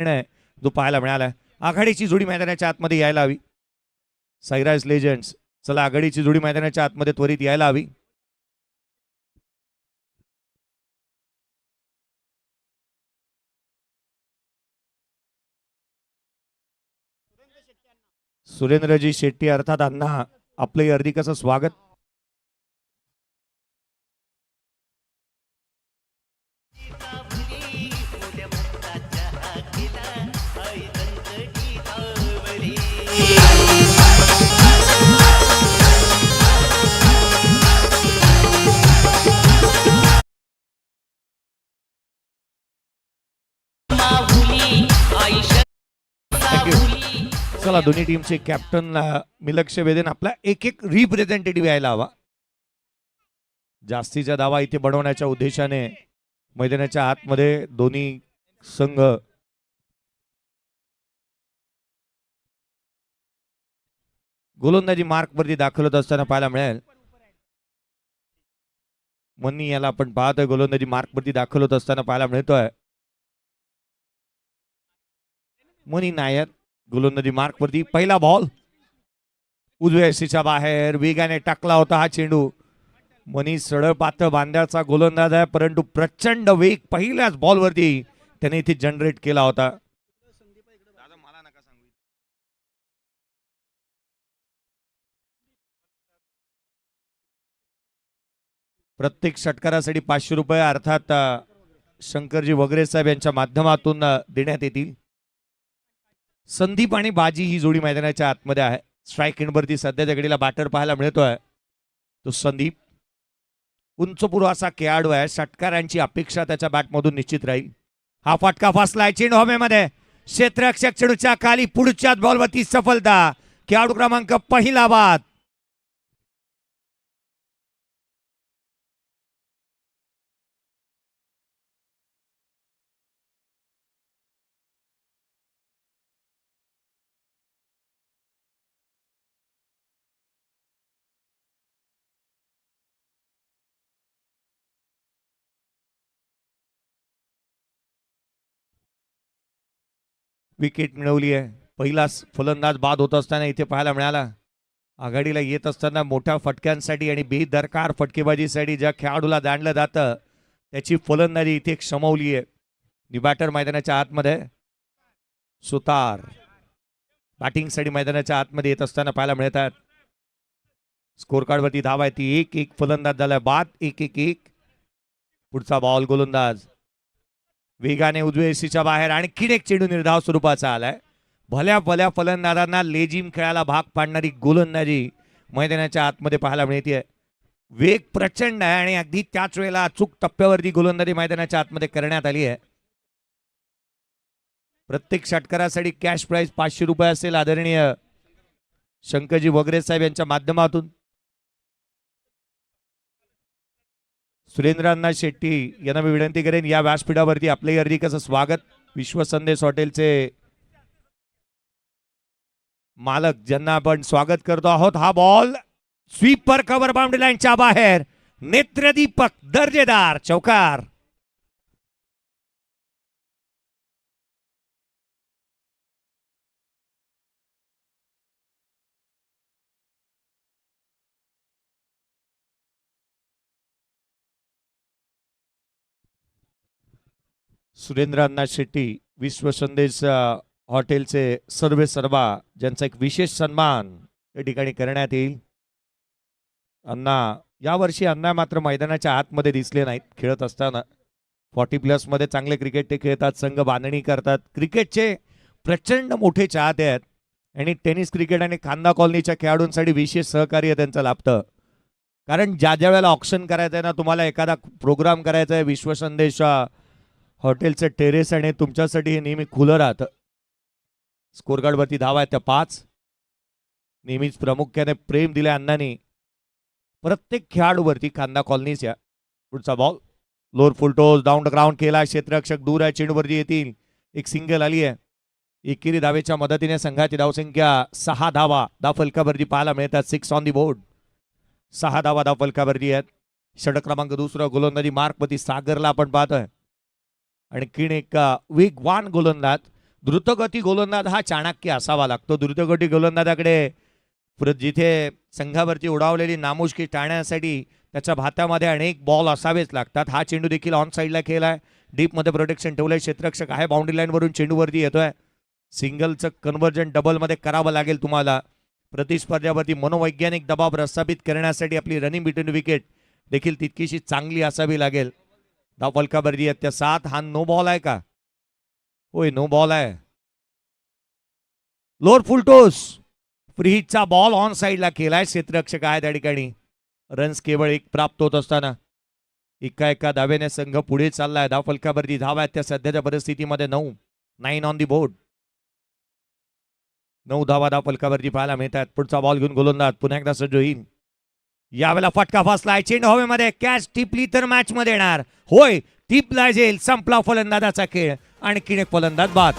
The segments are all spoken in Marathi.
जो पाहायला मिळाला. आघाडीची जोडी मैदानाच्या आतमध्ये यायला हवी. साईराज लेजंड्स, चला आघाडीची जोडी मैदानाच्या आतमध्ये त्वरित यायला हवी. सुरेंद्रजी शेट्टी अर्थात अण्णा, आपले हार्दिक असं स्वागत. चला दोन्ही टीमचे कॅप्टन मी लक्ष वेधेन, आपला एक एक रिप्रेझेंटेटिव्ह यायला हवा. जास्तीचा दावा इथे बनवण्याच्या उद्देशाने मैदानाच्या आतमध्ये दोन्ही संघ गोलंदाजी मार्क वरती दाखल होत असताना पाहायला मिळेल. मन्नी याला आपण पाहतोय गोलंदाजी मार्क वरती दाखल होत असताना पाहायला मिळतोय. मनी नायर गोलंदाजी मार्क वरती. पहिला बॉल उजव्या सीच्या बाहेर वेगाने टाकला होता हा चेंडू. मनी सरळ पातळ बांध्याचा गोलंदाज आहे, परंतु प्रचंड वेग पहिल्याच बॉल वरती त्याने इथे जनरेट केला होता. प्रत्येक षटकारासाठी 500 रुपये अर्थात शंकरजी वगैरे साहेब यांच्या माध्यमातून देण्यात येतील. संदीप आणि बाजी ही जोडी मैदानाच्या आतमध्ये आहे. स्ट्राईक एंडवरती सध्याच्या घडीला बॅटर पाहायला मिळतोय तो संदीप. उंचपुर असा खेळाडू आहे, षटकारांची अपेक्षा त्याच्या बॅटमधून निश्चित राहील. हा फटका फसलाय चेंडू हवेमध्ये, क्षेत्ररक्षक चेंडूच्या खाली, पुढच्याच बॉलवरती सफलता. खेळाडू क्रमांक पहिला बाद. विकेट मिळवली आहे. पहिला फलंदाज बाद होत असताना इथे पाहायला मिळाला. आघाडीला येत असताना मोठ्या फटक्यांसाठी आणि बेदरकार फटकेबाजीसाठी ज्या खेळाडूला जाणलं जातं त्याची फलंदाजी इथे क्षमवली आहे. बॅटर मैदानाच्या आतमध्ये सुतार बॅटिंगसाठी मैदानाच्या आतमध्ये येत असताना पाहायला मिळतात. स्कोर कार्ड वरती धाव आहे ती 1-1. फलंदाज झाला बाद. 1-1. पुढचा बॉल गोलंदाज वेगाने उजव्या एसीच्या बाहेर आणखीन एक चेंडू निर्धाव स्वरूपाचा आलाय. भल्या भल्या फलंदाजांना लेजिम खेळायला भाग पाडणारी गोलंदाजी मैदानाच्या आतमध्ये पाहायला मिळते. वेग प्रचंड आहे आणि अगदी त्याच वेळेला अचूक टप्प्यावरती गोलंदाजी मैदानाच्या आतमध्ये करण्यात आली आहे. प्रत्येक षटकारासाठी कॅश प्राइस 500 रुपये असेल. आदरणीय शंकरजी वगैरे साहेब यांच्या माध्यमातून सुरेंद्रांना शेट्टी यांना मी विनंती करेन या व्यासपीठावरती आपले हार्दिक असं स्वागत. विश्वसंदेश हॉटेलचे मालक ज्यांना आपण स्वागत करतो आहोत. हा बॉल स्वीपर कव्हर बाउंड्री लाईनच्या बाहेर, नेत्रदीपक दर्जेदार चौकार. सुरेंद्र अण्णा शेट्टी विश्वसंदेश हॉटेलचे सर्वे सर्वा ज्यांचा एक विशेष सन्मान या ठिकाणी करण्यात येईल. अण्णा यावर्षी अण्णा मात्र मैदानाच्या आतमध्ये दिसले नाहीत खेळत असताना. 40+ मध्ये चांगले क्रिकेट ते खेळतात, संघ बांधणी करतात, क्रिकेटचे प्रचंड मोठे चाहते आहेत आणि टेनिस क्रिकेट आणि खांदा कॉलनीच्या खेळाडूंसाठी विशेष सहकार्य त्यांचं लाभतं. कारण ज्या ज्या वेळेला ऑप्शन करायचं आहे ना, तुम्हाला एखादा प्रोग्राम करायचा आहे, विश्वसंदेश हॉटेलचं टेरेस आणि तुमच्यासाठी हे नेहमी खुलं राहतं. स्कोर कार्ड वरती धावा आहेत त्या 5. नेहमीच प्रामुख्याने प्रेम दिले अण्णांनी प्रत्येक खेळाडूवरती खांदा कॉलनीच्या. पुढचा ball lower full toss down the ground केला. क्षेत्ररक्षक दूर आहे, चेंडूवरती येतील. एक सिंगल आली आहे. एकेरी धावेच्या मदतीने संघाची धावसंख्या 6 धावा धावफलकावरती पाहायला मिळतात. 6 ऑन दी बोर्ड. 6 धावा धावफलकावरती आहेत. षटक क्रमांक 2 गोलंदाजी मार्कवरती सागरला आपण पाहतोय. आणखीन एक वेगवान गोलंदाज द्रुतगती गोलंदाज हा चाणक्य असावा लागतो. द्रुतगती गोलंदाजाकडे जिथे संघावरती उडावलेली नामुष्की टाळण्यासाठी त्याच्या भात्यामध्ये अनेक बॉल असावेच लागतात. हा चेंडू देखील ऑन साईडला खेळलाय, डीपमध्ये प्रोटेक्शन ठेवलंय, क्षेत्ररक्षक आहे, बाउंड्री लाईनवरून चेंडूवरती येतोय. सिंगलचं कन्व्हर्जन डबलमध्ये करावं लागेल तुम्हाला. प्रतिस्पर्ध्यावरती मनोवैज्ञानिक दबाव प्रस्थापित करण्यासाठी आपली रनिंग बिटवीन विकेट देखील तितकीशी चांगली असावी लागेल. धाव फलकावरती त्या 7. हा नो बॉल आहे का? होय, नो बॉल आहे. लोअर फुलटोस फ्री हिटचा बॉल ऑन साईडला केलाय, क्षेत्ररक्षक आहे त्या ठिकाणी. रन्स केवळ 1 प्राप्त होत असताना एका धावेने संघ पुढे चाललाय. धाव फलकावरती धाव आहेत त्या सध्याच्या परिस्थितीमध्ये 9 ऑन दी बोर्ड. 9 धावा धाव फलकावरती पाहायला मिळतात. पुढचा बॉल घेऊन गोलंदाज पुन्हा एकदा सज्ज होईल. यावेळेला फटका फसलाय, चेंडू हवेमध्ये, कॅच टिपली तर मॅच मध्ये येणार. होय, टिपला जाईल. संपला फलंदाजाचा खेळ. आणखीन एक फलंदाज बाद.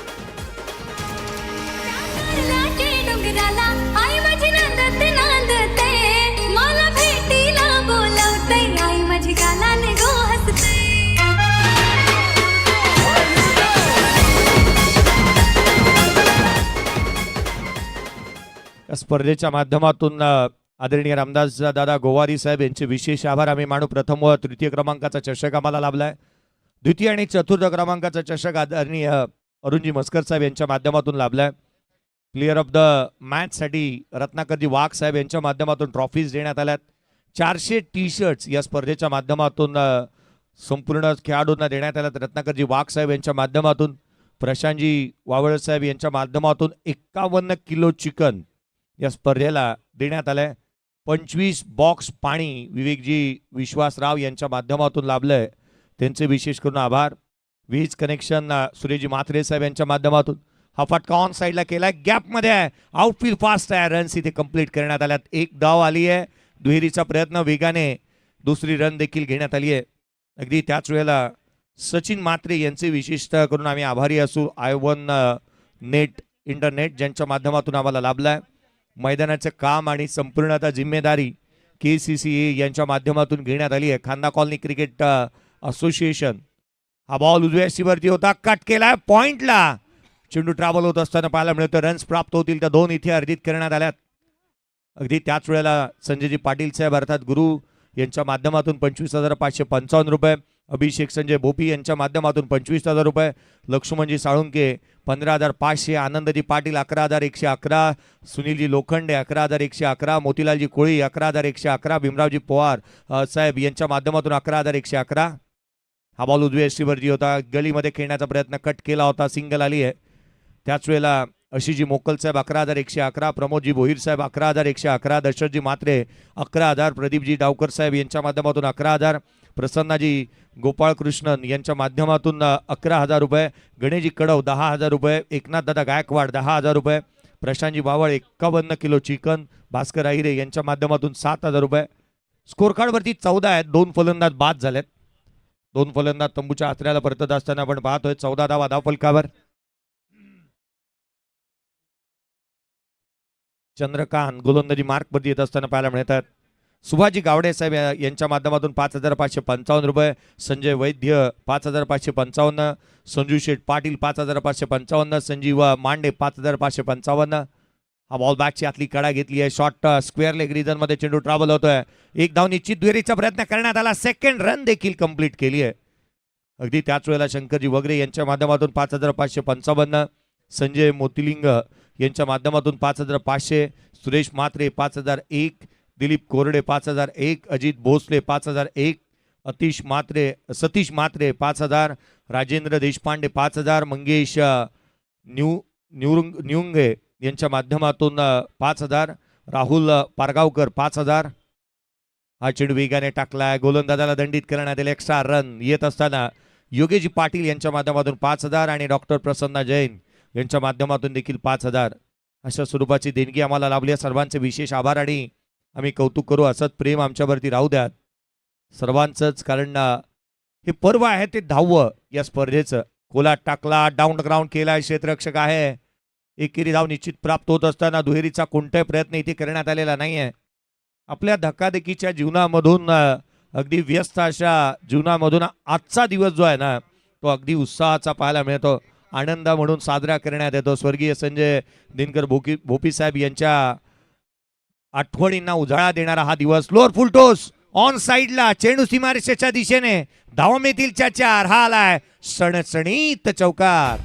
स्पर्धेच्या माध्यमातून आदरणीय रामदास दादा गोवारी साहेब यांचे विशेष आभार आम्ही मानू. प्रथम व तृतीय क्रमांकाचा चषक आम्हाला लाभलाय. द्वितीय आणि चतुर्थ क्रमांकाचा चषक आदरणीय अरुणजी मस्कर साहेब यांच्या माध्यमातून लाभलाय. प्लेयर ऑफ द मॅच साठी रत्नाकरजी वाघ साहेब यांच्या माध्यमातून ट्रॉफीज देण्यात आल्यात. 400 टी शर्ट्स या स्पर्धेच्या माध्यमातून संपूर्ण खेळाडूंना देण्यात आल्यात. रत्नाकरजी वाघ साहेब यांच्या माध्यमातून, प्रशांतजी वावळ साहेब यांच्या माध्यमातून 51 किलो चिकन या स्पर्धेला देण्यात आलंय. 25 बॉक्स पाणी विवेकजी विश्वासराव यांच्या माध्यमातून लाभलंय, त्यांचे विशेष करून आभार. वीज कनेक्शन सुरेशजी म्हात्रे साहेब यांच्या माध्यमातून हा फटका ऑन साईडला केलाय, गॅपमध्ये आहे, आउटफील्ड फास्ट आहे. रन्स इथे कंप्लीट करण्यात आल्यात. 1 धाव आली आहे. दुहेरीचा प्रयत्न वेगाने, दुसरी रन देखील घेण्यात आली आहे. अगदी त्याच वेळेला सचिन म्हात्रे यांचे विशेषतः करून आम्ही आभारी असू. I1 नेट इंटरनेट ज्यांच्या माध्यमातून आम्हाला लाभलाय. मैदानाचं काम आणि संपूर्ण आता जिम्मेदारी KCCA यांच्या माध्यमातून घेण्यात आली आहे. खांदा कॉलनी क्रिकेट असोसिएशन. हा बॉल उजव्या सीवरती होता, कट केलाय पॉइंटला. चेंडू ट्रॅव्हल होत असताना पाहायला मिळतं. रन्स प्राप्त होतील त्या 2 इथे अर्जित करण्यात आल्यात. अगदी त्याच वेळेला संजयजी पाटील साहेब अर्थात गुरु यांच्या माध्यमातून 25,555 रुपये. अभिषेक संजय भोपी यांच्या माध्यमातून 25,000 रुपये. लक्ष्मणजी साळुंके 15,500. आनंदजी पाटील 11,111. सुनीलजी लोखंडे 11,111. मोतीलालजी कोळी 11,111. भीमरावजी पवार साहेब यांच्या माध्यमातून 11,111. हा बॉल उजव्या सीवरती होता, गलीमध्ये खेळण्याचा प्रयत्न, कट केला होता, सिंगल आली आहे. त्याच वेळेला अशीजी मोकल साहेब 11,111. प्रमोदजी भोईर साहेब 11,111. दशरथजी म्हात्रे 11,000. प्रदीपजी डावकर साहेब यांच्या माध्यमातून 11,000. प्रसन्नाजी गोपाळकृष्णन यांच्या माध्यमातून 11,000 रुपये. गणेशजी कडव 10,000 रुपये. एकनाथ दादा गायकवाड 10,000 रुपये. Prashantji बावळ 51 kilo chicken. भास्कर आहिरे यांच्या माध्यमातून 7,000 रुपये. स्कोर कार्डवरती 14 आहेत. 2 फलंदाज बाद झालेत. 2 फलंदाज तंबूच्या आचऱ्याला परतत असताना आपण पाहतोय. 14 धावा धाव फलकावर. चंद्रकांत गोलंदाजी मार्कवरती येत असताना पाहायला मिळतात. सुभाजी गावडे साहेब यांच्या माध्यमातून 5,555 रुपये. संजय वैद्य 5,555. संजू शेठ पाटील 5,555. संजीव मांडे 5,555. हा बॉल बॅकची आतली कडा घेतली आहे. शॉर्ट स्क्वेअर लेग रिजन मध्ये चेंडू ट्रॅव्हल होतोय. 1 धाव निश्चित. दुहेरीचा प्रयत्न करण्यात आला. सेकंड रन देखील कंप्लीट केली आहे. अगदी त्याच वेळेला शंकरजी वगैरे यांच्या माध्यमातून 5,555. संजय मोतिलिंग यांच्या माध्यमातून 5,500. सुरेश म्हात्रे 5,001. दिलीप कोरडे 5,001. अजित भोसले 5,001. सतीश म्हात्रे 5,000. राजेंद्र देशपांडे 5,000. मंगेश न्यूंगे यांच्या माध्यमातून 5,000. राहुल पारगावकर 5,000. हा चेंडू वेगाने टाकलाय, गोलंदाजाला दंडित करण्यात आले. एक्स्ट्रा रन येत असताना योगेशजी पाटील यांच्या माध्यमातून 5,000 आणि डॉक्टर प्रसन्ना जैन यांच्या माध्यमातून देखील 5,000. अशा स्वरूपाची देणगी आम्हाला लाभली. सर्वांचे विशेष आभार आणि आम्ही कौतुक करू. असंच प्रेम आमच्यावरती राहू द्यात सर्वांचंच, कारण हे पर्व आहे ते 10वं या स्पर्धेचं. कोलाट टाकला, डाऊन ग्राउंड केला, क्षेत्ररक्षक आहे. एकेरी धाव निश्चित प्राप्त होत असताना दुहेरीचा कोणताही प्रयत्न इथे करण्यात आलेला नाहीये. आपल्या धकाधकीच्या जीवनामधून, अगदी व्यस्त अशा जीवनामधून आजचा दिवस जो आहे ना, तो अगदी उत्साहाचा पाहायला मिळतो. आनंद म्हणून साजरा करण्यात येतो. स्वर्गीय संजय दिनकर भोपी साहेब यांच्या आठवणींना उजाळा देणारा हा दिवस. लोअर फुल टॉस ऑन साइडला, चेंडू सीमारेषेच्या दिशेने, धावमेतील 4 हा आलाय सणसणीत चौकार.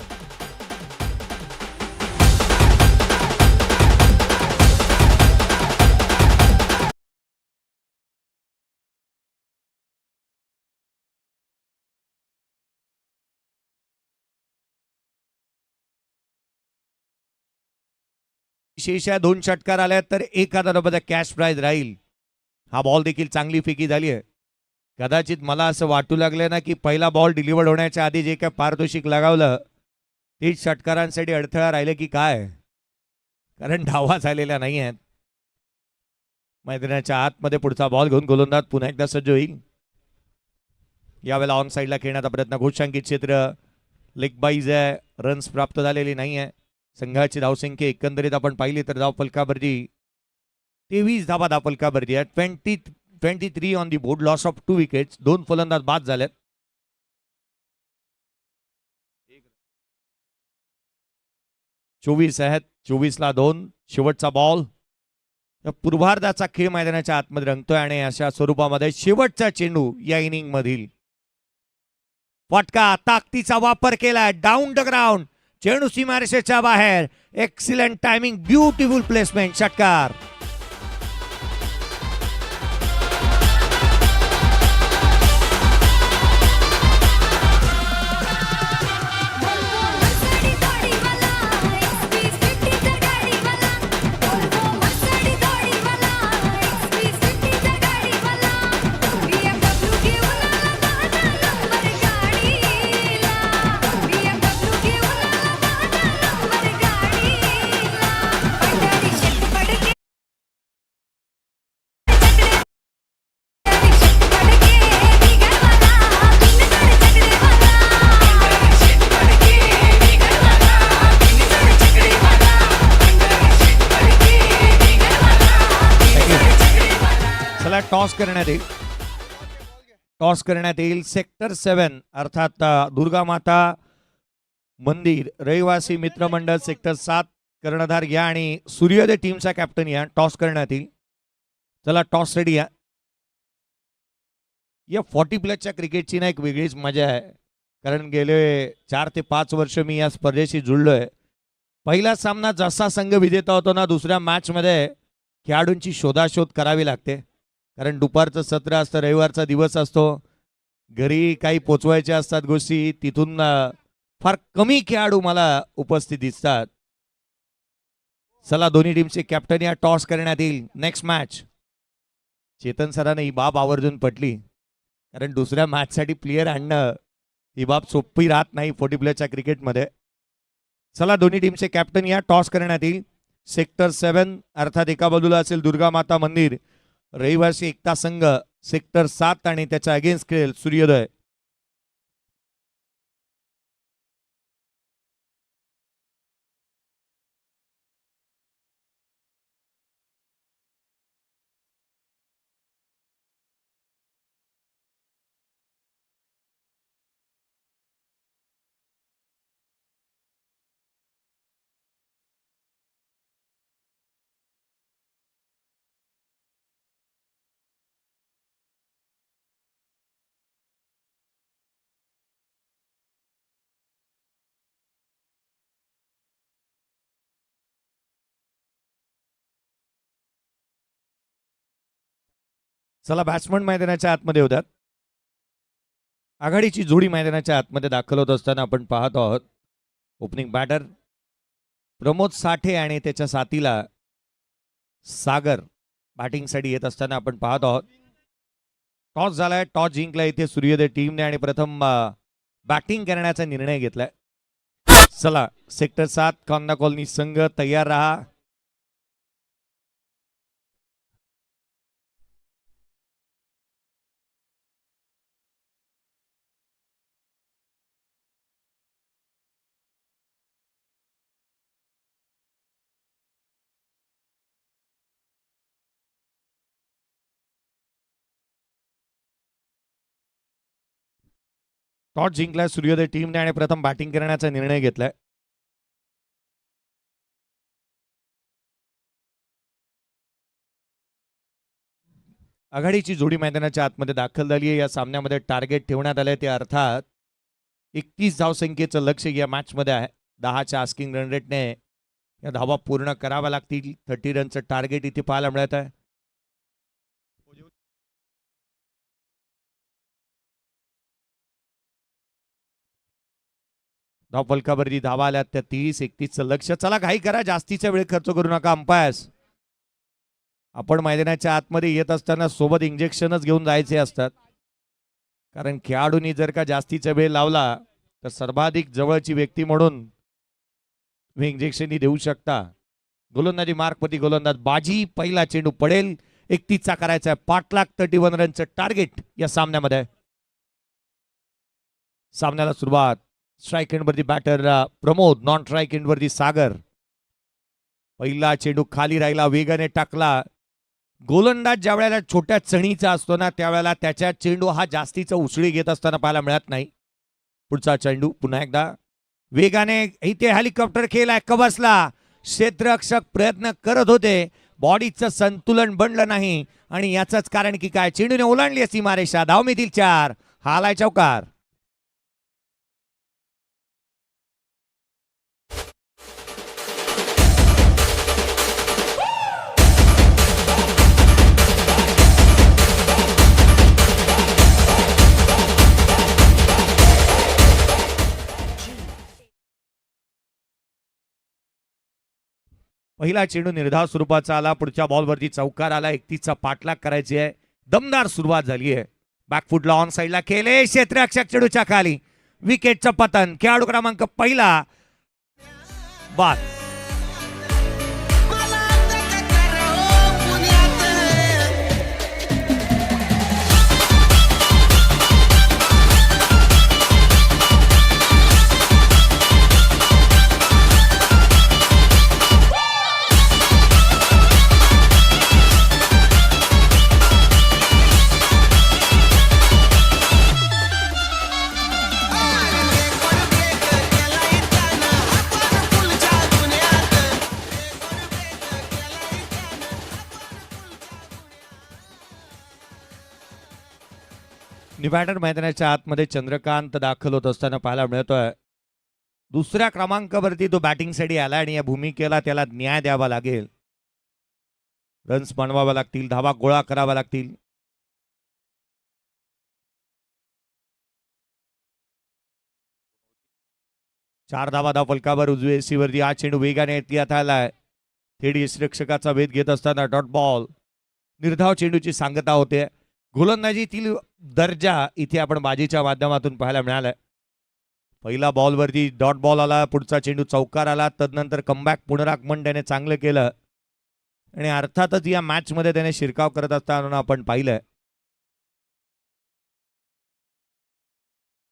विशेष 2 षटकार आल्या तर 1000 रुपयाचा कॅश प्राइज राहील. हा बॉल देखील चांगली फेकी झाली आहे. कदाचित मला असं वाटू लागलं ना की पहिला बॉल डिलिव्हर्ड होण्याच्या आधी जे काय पारितोषिक लगावलं ते षटकारांसाठी अडथळा राहिले की काय, कारण धावा झालेल्या नाही आहेत. मैदानाच्या आतमध्ये पुढचा बॉल घेऊन गोलंदाज पुन्हा एकदा सज्ज होईल. यावेळेला ऑन साइडला खेळण्याचा प्रयत्न, घोषांकित क्षेत्र, लेग बाईज आहे, रन्स प्राप्त झालेली नाही आहे. संघाची धावसंख्या एकंदरीत आपण पाहिली तर धाव फलकावरती 23 धावा धाव फलकावरती आहे. 23 on the board, loss of 2 wickets. 2 फलंदाज बाद झालेत. 24 आहेत, 24ला 2. शेवटचा बॉल. पूर्वार्धाचा खेळ मैदानाच्या आतमध्ये रंगतोय आणि अशा स्वरूपामध्ये शेवटचा चेंडू या इनिंग मधील. फटका, ताकदीचा वापर केलाय, डाऊन द ग्राउंड, चेंडू सीमारेषेच्या बाहेर. एक्सिलेंट टायमिंग, ब्युटिफुल प्लेसमेंट, षटकार. टॉस करण्यात येईल. टॉस करण्यात येईल. सेक्टर 7 अर्थात दुर्गा माता मंदिर रहिवासी मित्रमंडळ सेक्टर 7 कर्णधार या आणि सूर्योदय टीमचा कॅप्टन या. टॉस करण्यात येईल. चला टॉस रेडी या. 40+ क्रिकेटची ना एक वेगळीच मजा आहे, कारण गेले 4 ते 5 वर्ष मी या स्पर्धेशी जुळलोय. पहिला सामना जसा संघ विजेता होतो ना, दुसऱ्या मॅच मध्ये खेळाडूंची शोधाशोध करावी लागते, कारण दुपारचं सत्र असतं, रविवारचा दिवस असतो, घरी काही पोचवायच्या असतात गोष्टी, तिथून फार कमी खेळाडू मला उपस्थित दिसतात. चला दोन्ही टीमचे कॅप्टन या. टॉस करण्यात येईल. Next match. चेतन सरांना ही बाब आवर्जून पटली, कारण दुसऱ्या मॅच साठी प्लेयर आणणं ही बाब सोपी राहत नाही 40+ क्रिकेटमध्ये. चला दोन्ही टीमचे कॅप्टन या. टॉस करण्यात येईल. सेक्टर 7 अर्थात एका बाजूला असेल दुर्गा माता मंदिर रहिवासी एकता संघ, सेक्टर 7 आणि त्याच्या अगेन्स्ट खेळेल सूर्योदय. चला बॅट्समन मैदानाच्या आतमध्ये होतात. आघाडीची जोडी मैदानाच्या आतमध्ये दाखल होत असताना आपण पाहत आहोत. ओपनिंग बॅटर प्रमोद साठे आणि त्याच्या साथीला सागर बॅटिंगसाठी येत असताना आपण पाहत आहोत. टॉस झालाय, टॉस जिंकला इथे सूर्योदय टीमने आणि प्रथम बॅटिंग करण्याचा निर्णय घेतलाय. चला सेक्टर 7 कांदा कॉलनी संघ तयार रहा. टॉस जिंकलाय सूर्योदय टीमने आणि प्रथम बॅटिंग करण्याचा निर्णय घेतलाय. आघाडीची जोडी मैदानाच्या आतमध्ये दाखल झाली आहे. या सामन्यामध्ये टार्गेट ठेवण्यात आलंय ते अर्थात 31 धावसंख्येचं लक्ष या मॅचमध्ये आहे. 10च्या आस्किंग रन रेटने या धावा पूर्ण कराव्या लागतील. 30 रनचं टार्गेट इथे पाहायला मिळत आहे. धाव फलकावरती धावा आल्या त्या 30-31चं लक्ष. चला घाई करा, जास्तीचा वेळ खर्च करू नका अंपायर्स. आपण मैदानाच्या आतमध्ये येत असताना सोबत इंजेक्शनच घेऊन जायचे असतात, कारण खेळाडूंनी जर का जास्तीचा वेळ लावला तर सर्वाधिक जवळची व्यक्ती म्हणून तुम्ही इंजेक्शन देऊ शकता. गोलंदाजी मार्कवरती गोलंदाज बाजी. पहिला चेंडू पडेल. 31चा करायचा आहे पाठलाग. 31 रनचं टार्गेट या सामन्यामध्ये. सामन्याला सुरुवात. स्ट्राईक एंडवरती बॅटर प्रमोद, नॉन स्ट्राईक एंडवरती सागर. पहिला चेंडू खाली राहिला, वेगाने टाकला. गोलंदाज ज्या वेळेला छोट्या चणीचा असतो ना, त्यावेळेला त्याच्या चेंडू हा जास्तीचा उसळी घेत असताना पाहायला मिळत नाही. पुढचा चेंडू पुन्हा एकदा वेगाने इथे हेलिकॉप्टर खेळलाय कबसला. क्षेत्ररक्षक प्रयत्न करत होते, बॉडीचं संतुलन बनलं नाही आणि याचंच कारण की काय, चेंडूने ओलांडली असती मारेशा. धाव मिळतील 4. हा आलाय चौकार. पहिला चेंडू निर्धाव स्वरूपाचा आला. पुढच्या बॉलवरती चौकार आला. 31चा पाठलाग करायची आहे. दमदार सुरुवात झाली आहे. बॅकफुटला ऑन साईडला केले. क्षेत्ररक्षक चेंडूच्या खाली. विकेटचं पतन. खेळाडू क्रमांक पहिला बाद. निवॅडर मैदानाच्या आतमध्ये चंद्रकांत दाखल होत असताना पाहायला मिळतोय. दुसऱ्या क्रमांकावरती तो बॅटिंगसाठी आला आणि या भूमिकेला त्याला न्याय द्यावा लागेल. रन्स बनवावा लागतील, धावा गोळा करावा लागतील. चार धावा धाव फलकावर उजवे सीवरती. हा चेंडू वेगाने येत आलाय. थेट यष्टिरक्षकाचा वेध घेत असताना डॉट बॉल. निर्धाव चेंडूची सांगता होते. गोलंदाजीतील दर्जा इथे आपण बाजीच्या माध्यमातून पाहायला मिळालाय. पहिला बॉलवरती डॉट बॉल आला. पुढचा चेंडू चौकार आला. तदनंतर कमबॅक पुनरागमन त्याने चांगलं केलं आणि अर्थातच या मॅच मध्ये त्याने शिरकाव करत असताना आपण पाहिलंय.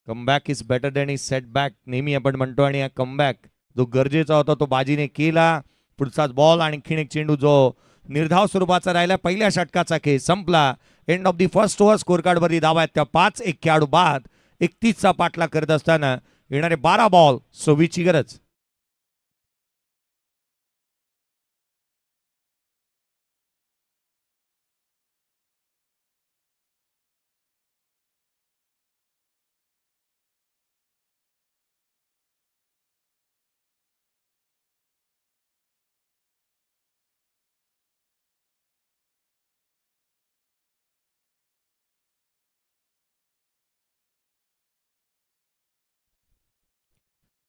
Comeback is better than is setback नेहमी आपण म्हणतो, आणि हा कमबॅक जो गरजेचा होता तो बाजीने केला. पुढचाच बॉल. आणखीन एक चेंडू जो निर्धाव स्वरूपाचा राहिला. पहिल्या षटकाचा खेळ संपला. End of the first over. Score card वरती धावा आहेत त्या 5. एक खेळाडू बाद. 31चा पाठलाग करत असताना येणारे 12 बॉल 26ची गरज.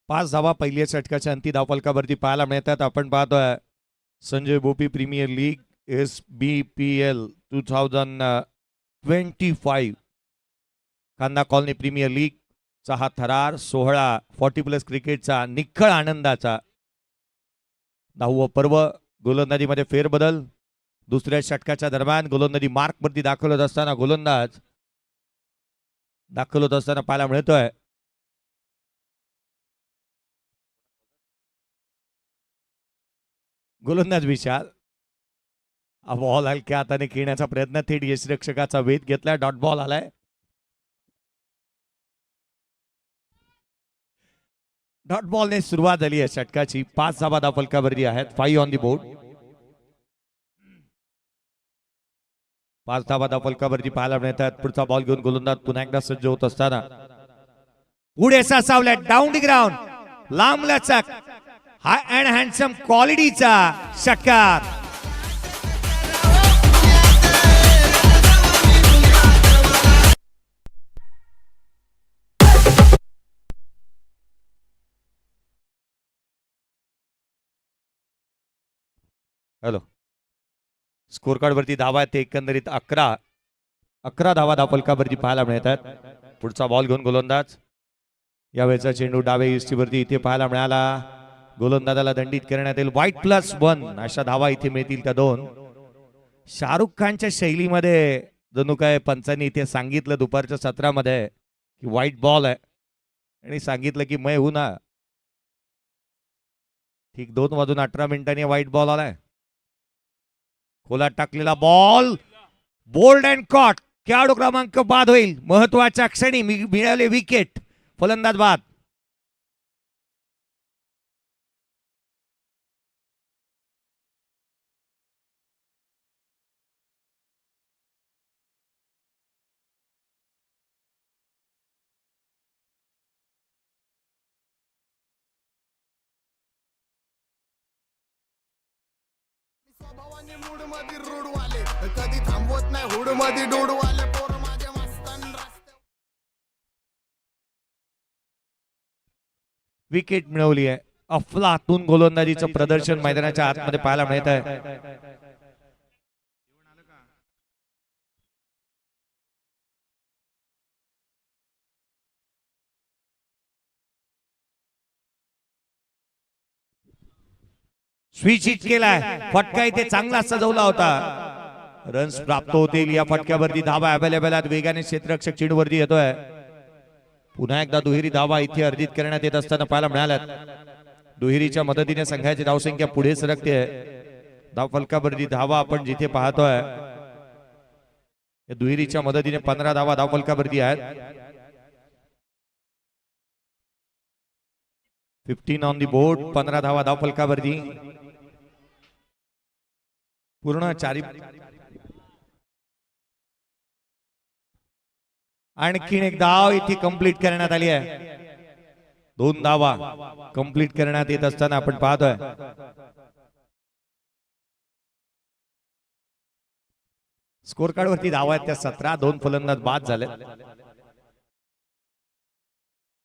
पाच धावा पहिल्या षटकाच्या अंती धावफलकावरती पाहायला मिळतात. आपण पाहतोय संजय बोपी प्रीमियर लीग SBPL 2025 कांदा कॉलनी प्रीमियर लीग चा हा थरार सोहळा 40+ क्रिकेटचा निखळ आनंदाचा 10वं पर्व. गोलंदाजीमध्ये फेरबदल. दुसऱ्या षटकाच्या दरम्यान गोलंदाजी मार्कवरती दाखल होत असताना गोलंदाज दाखल होत असताना पाहायला मिळतोय. गोलंदाज विशाल. बॉल हलक्या हाताने खेळण्याचा प्रयत्न. थेट यष्टिरक्षकाचा वेध घेतला. डॉट बॉल आलाय. डॉट बॉलने सुरुवात झाली आहे षटकाची. 5 धावा फलकावरती आहेत. 5 ऑन दी बोर्ड. 5 धावा फलकावरती पाहायला मिळतात. पुढचा बॉल घेऊन गोलंदाज पुन्हा एकदा सज्ज होत असताना पुढे सावल्या डाऊन दी ग्राउंड लांब लचक हाय अँड हँडसम क्वालिटीचा षटकार. हॅलो, स्कोर कार्ड वरती धावा आहेत. एकंदरीत 11 धावा फलकावरती पाहायला मिळतात. पुढचा बॉल घेऊन गोलंदाज. यावेळेचा चेंडू डावे इष्टीवरती इथे पाहायला मिळाला. गोलंदाजाला दंडित करण्यात येईल. वाईट +1 अशा धावा इथे मिळतील का 2. शाहरुख खानच्या शैलीमध्ये जणू काय पंचांनी इथे सांगितलं दुपारच्या सत्रामध्ये की वाईट बॉल आहे आणि सांगितलं की मैं हूं ना. ठीक 2:18 वाईट बॉल आलाय. खोलात टाकलेला बॉल बोल्ड अँड कॉट. खेळाडू क्रमांक बाद होईल. महत्वाच्या क्षणी मिळाले विकेट. फलंदाज बाद. कधी थांबवत नाही हुड मध्ये डोडवाले पोर माझे विकेट मिळवली आहे. अफलातून गोलंदाजीचं प्रदर्शन मैदानाच्या आतमध्ये पाहायला मिळत आहे. स्विच हिट केलाय. फटका इथे चांगला सजवला होता. रन्स प्राप्त होतील. या फटक्यावरती धावा अवेलेबल आहेत. वेगाने क्षेत्ररक्षक चेंडूवरती येतोय. पुन्हा एकदा दुहेरी धावा इथे अर्जित करण्यात येत असताना पाहायला मिळाल्यात. दुहेरीच्या मदतीने संघाची धावसंख्या पुढे सरकते. धाव फलकावरती धावा आपण जिथे पाहतोय दुहेरीच्या मदतीने 15 धावा धाव फलकावरती आहेत. 15 ऑन दी बोर्ड. 15 धावा धाव फलकावरती. पूर्ण 4 आणखीन एक धाव इथे कंप्लीट करण्यात आली आहे. 2 धावा कंप्लीट करण्यात येत असताना आपण पाहतोय स्कोर कार्ड वरती धावा आहेत त्या 17. 2 फलंदाज बाद झाले.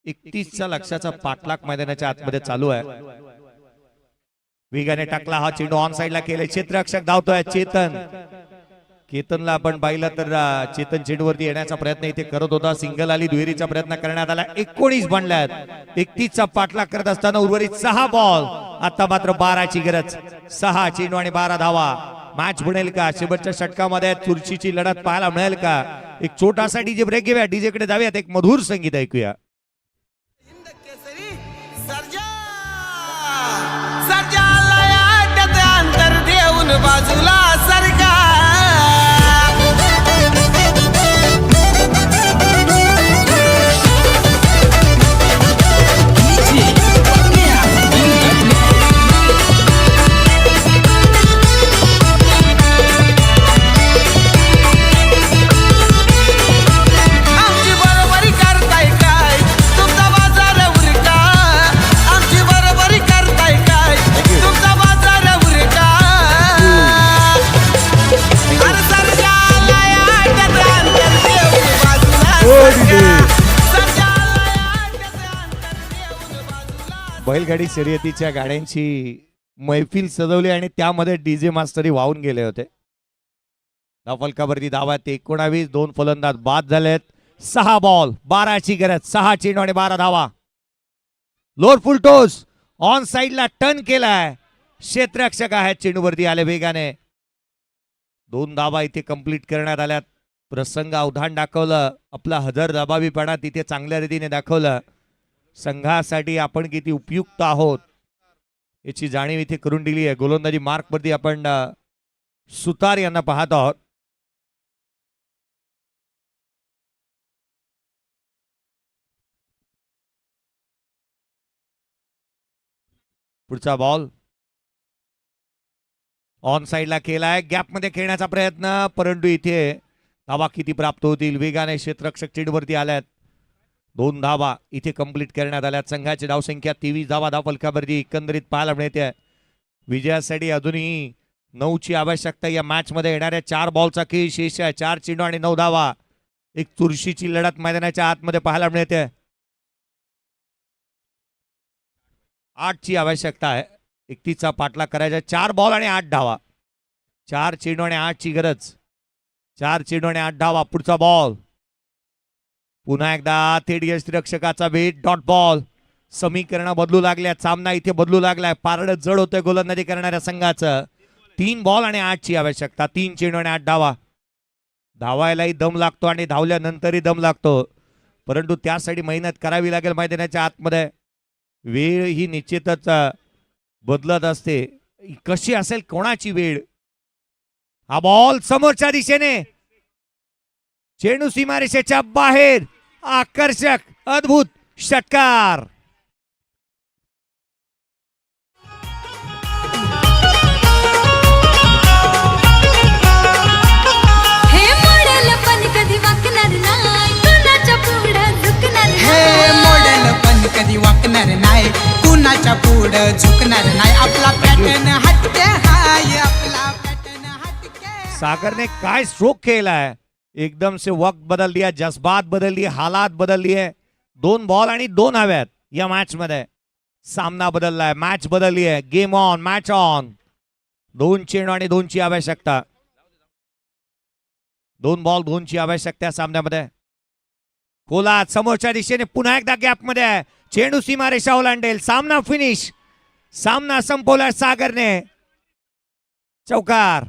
31च्या लक्षाचा पाठलाग मैदानाच्या आतमध्ये चालू आहे. वेगाने टाकला हा चेंडू ऑन साइडला केले. क्षेत्ररक्षक धावतोय चेतन. केतनला आपण पाहिलं तर चेतन चेंडूवरती येण्याचा प्रयत्न इथे करत होता. सिंगल आली. दुहेरीचा प्रयत्न करण्यात आला. 19 बनल्यात. 31चा पाठलाग करत असताना उर्वरित 6 बॉल. आता मात्र 12ची गरज. 6 चेंडू आणि 12 धावा. मॅच बनेल का? शेवटच्या षटकामध्ये चुरशीची लढत पाहायला मिळेल का? एक छोटासा डीजे ब्रेक घेऊया. डीजे कडे जाऊयात. एक मधुर संगीत ऐकूया. बाजूला सरका बैलगाडी शर्यतीच्या गाड्यांची मैफिल सजवली आणि त्यामध्ये डीजे मास्टरी वाहून गेले होते. धाव फलकावरती धावा 19. 2 फलंदाज बाद झालेत. 6 बॉल 12ची गरज. 6 चेंडू आणि 12 धावा. लोअर फुल टोस ऑन साइडला टर्न केलाय. क्षेत्ररक्षक आहेत चेंडूवरती आले वेगाने. 2 धावा इथे कंप्लीट करण्यात आल्यात. प्रसंग अवधान दाखवलं. आपला हजर जबाबीपणा तिथे चांगल्या रीतीने दाखवलं. संघासाठी आपण किती उपयुक्त आहोत याची जाणीव इथे करून दिली आहे. गोलंदाजी मार्क वरती आपण सुतार यांना पाहत आहोत. पुढचा बॉल ऑन साइडला केलाय, गॅपमध्ये खेळण्याचा प्रयत्न, परंतु इथे धावा किती प्राप्त होतील? वेगाने क्षेत्ररक्षक चेंडूवरती आल्यात. 2 धावा इथे कंप्लीट करण्यात आल्यात. संघाची धावसंख्या 23 धावा धावफलकावरती एकंदरीत पाहायला मिळते. विजयासाठी अजूनही 9ची आवश्यकता. या मॅच मध्ये येणाऱ्या 4 बॉलचा खेळ शेष आहे. 4 चेंडू आणि 9 धावा. एक चुरशीची लढत मैदानाच्या आतमध्ये पाहायला मिळते. 8ची आवश्यकता आहे. 31चा पाठलाग करायचा. 4 बॉल आणि 8 धावा. 4 चेंडू आणि 8ची गरज. 4 चेंडू आणि 8 धावा. पुढचा बॉल पुन्हा एकदा थेट यष्टिरक्षकाचा भेट. Dot ball. समीकरण बदलू लागल्यात. सामना इथे बदलू लागलाय. पारड जड होतंय गोलंदाजी करणाऱ्या संघाचं. 3 बॉल आणि 8ची आवश्यकता. 3 चेंडू आणि 8 धावा. धावायलाही दम लागतो आणि धावल्यानंतरही दम लागतो, परंतु त्यासाठी मेहनत करावी लागेल मैदानाच्या आतमध्ये. वेळ ही निश्चितच बदलत असते. कशी असेल कोणाची वेळ? हा बॉल समोरच्या दिशेने, चेंडू सीमारेषेच्या बाहेर. आकर्षक अद्भुत षटकार. हे मॉडेल पण कधी वाकणार नाही, कुणाच्या पुढं झुकणार हे मॉडेल पण कधी वाकणार नाही, कुणाच्या पुढं झुकणार नाही. आपला पॅटर्न हटके हाय, आपला पॅटर्न हटके. सागरने काय स्ट्रोक केलाय. एकदम से वक्त बदल दिया, जज्बात बदल दिए, हालात बदल दिए. 2 बॉल आणि 2 हव्यात या मॅच मध्ये. सामना बदललाय, मॅच बदलली आहे. Game on, match on. 2 चेंडू आणि 2ची आवश्यकता. 2 बॉल 2ची आवश्यकता सामन्यामध्ये. कोलात समोरच्या दिशेने पुन्हा एकदा गॅप मध्ये आहे. चेंडू सीमारेषा ओलांडेल. सामना फिनिश. सामना संपवला सागरने. चौकार.